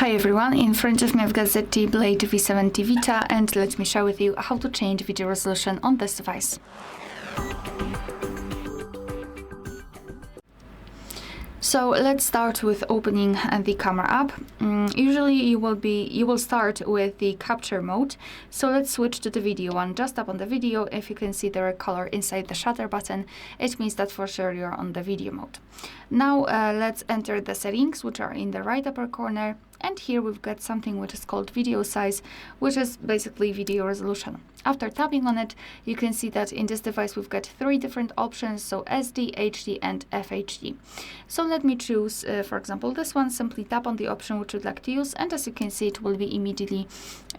Hi everyone, in front of me I've got ZTE Blade V70 Vita, and let me share with you how to change video resolution on this device. So let's start with opening the camera app. Usually you will start with the capture mode. So let's switch to the video one. Just tap on the video. If you can see the red color inside the shutter button, it means that for sure you're on the video mode. Now let's enter the settings, which are in the right upper corner. And here we've got something which is called video size, which is basically video resolution. After tapping on it, you can see that in this device we've got three different options, so SD, HD and FHD. So let me choose, for example, this one. Simply tap on the option which you'd like to use, and as you can see, it will be immediately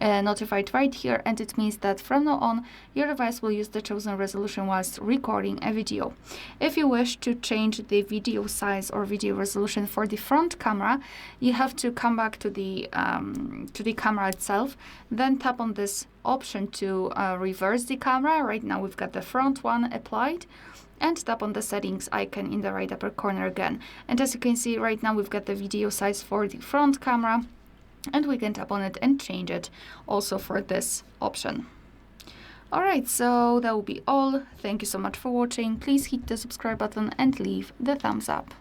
notified right here, and it means that from now on, your device will use the chosen resolution whilst recording a video. If you wish to change the video size or video resolution for the front camera, you have to come back to the camera itself, then tap on this option to reverse the camera. Right now we've got the front one applied, and tap on the settings icon in the right upper corner again. And as you can see, right now we've got the video size for the front camera, and we can tap on it and change it also for this option. Alright, so that will be all. Thank you so much for watching. Please hit the subscribe button and leave the thumbs up.